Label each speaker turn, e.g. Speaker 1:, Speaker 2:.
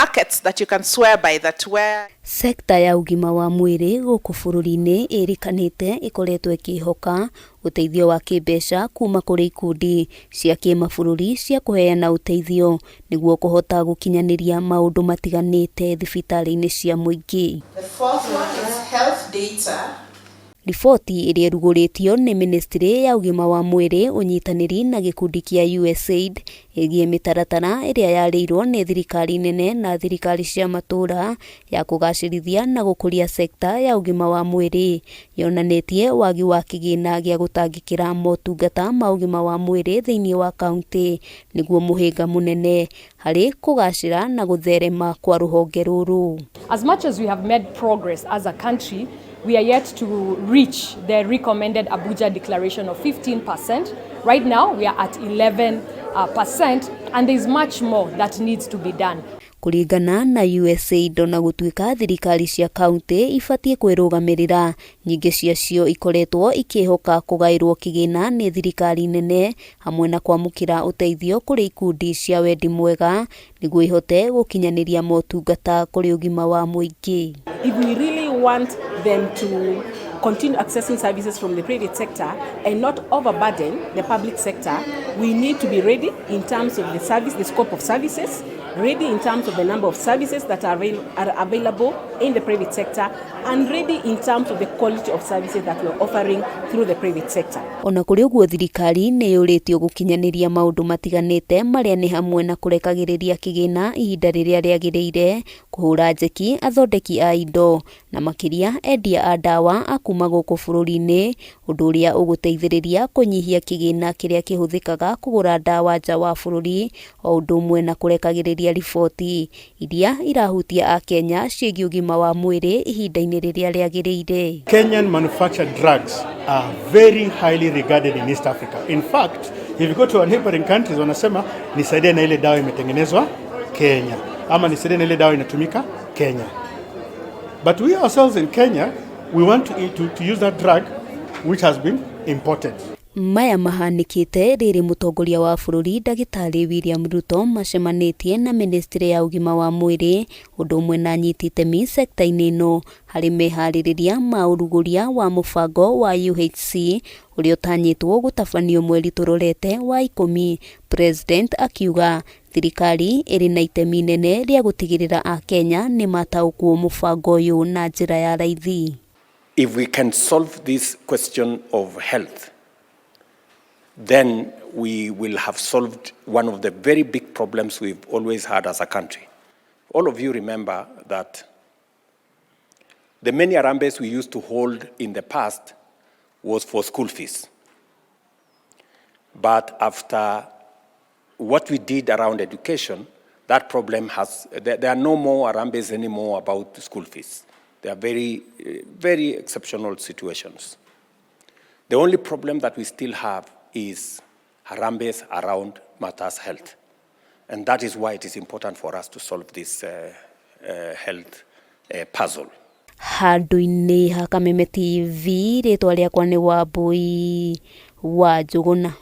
Speaker 1: markets that you can swear by that where
Speaker 2: Sekta ya ugima wa mwiri guku bururi-ini irikanite ikoretwo ikihoka uteithio wa kimbeca kuma kuri ikundi cia kimabũrũri cia kuheana uteithio niguo kuhota gukinyaniria maundu matiganite thibitari-ini cia muingi.
Speaker 1: The fourth one is health data.
Speaker 2: Riboti iria rugũrĩtio nĩ Ministry ya ugima wa mwĩrĩ ũnyitanĩri na gĩkundi kĩa USAID ĩgiĩ mĩtaratara ĩrĩa yarĩirwo nĩ thirikari nene na thirikari cia matũra ya kũgacĩrithia na gũkũria sekta ya ugima wa mwĩrĩ yonanĩtie wagi wa kĩgĩna gĩa gũtangĩkĩra motungata ma ugima wa mwĩrĩ thĩinĩ wa kaunti nĩguo mũhĩnga mũnene harĩ kũgacĩra na gũtherema kwa rũhonge rũrũ.
Speaker 3: As much as we have made progress as a country, we are yet to reach the recommended Abuja declaration of 15%. Right now, we are at 11%, and there is much more that needs to be done.
Speaker 2: Kuringana na USAID na gũtuĩka thirikari cia kaunti ibatie kwĩrũgamĩrĩra, nyingĩ ciacio ikoretwo ikihoka kũgaĩrwo kĩgĩna nĩ thirikari nene hamwe na kwamũkĩra ũteithio kũrĩ ikundi cia wendi mwega nĩguo ihote gũkinyanĩria motungata kũrĩ ugima wa mũingĩ.
Speaker 4: If we really want them to continue accessing services from the private sector and not overburden the public sector, we need to be ready in terms of the service, the scope of services, ready in terms of the number of services that are available in the private sector, and ready in terms of the quality of services that we're offering through the private sector.
Speaker 2: Ona kũrĩ ũguo thirikari nĩ yũrĩtio gũkinyanĩria maũndũ matiganĩte marĩa nĩ hamwe na kũrekagĩrĩria kĩgĩna ihinda rĩrĩa rĩagĩrĩire, kũhũra njeki athondeki a indo na makĩria endia a ndawa a kuma gũkũ bũrũri-inĩ, ũndũ ũrĩa ũgũteithĩrĩria kũnyihia kĩgĩna kĩrĩa kĩhũthĩkaga kũgũra ndawa nja wa bũrũri, o ũndũ ũmwe na kũrekagĩrĩria riboti iria irahutia a Kenya ciĩgiĩ ugima wa mwĩrĩ ihinda-inĩ rĩrĩa rĩagĩrĩire.
Speaker 5: Kenyan manufactured drugs are very highly regarded in East Africa. In fact, if you go to our neighboring countries, wanasema nisaidie na ile dawa imetengenezwa Kenya, ama nisaidie na ile dawa inatumika Kenya. But we ourselves in Kenya, we want to use that drug which has been imported.
Speaker 2: Maya mahanĩkĩte rĩrĩ mũtongoria wa bũrũri Ndagĩtarĩ William Ruto macemanĩtie na Ministry ya ugima wa mwĩrĩ ũndũ ũmwe na anyiti itemi sekta-inĩ ĩno harĩ meharĩrĩria ma ũrugũria wa mũbango wa UHC ũrĩa ũtanyĩtwo gũtabanio mweri tũrorete wa 10. President akiuga thirikari ĩrĩ na itemi nene rĩa gũtigĩrĩra a Kenya nĩ mataũkwo mũbango ũyũ na njĩra ya raithi.
Speaker 6: If we can solve this question of health, then we will have solved one of the very big problems we've always had as a country. All of you remember that the many harambes we used to hold in the past was for school fees. But after what we did around education, that problem there are no more harambes anymore about school fees. They are very, very exceptional situations. The only problem that we still have is harambes around matters health. And that is why it is important for us to solve this health puzzle.
Speaker 2: Handũ-inĩ ha Kameme TV rĩtwa rĩakwa nĩ Wambui wa Njũgũna.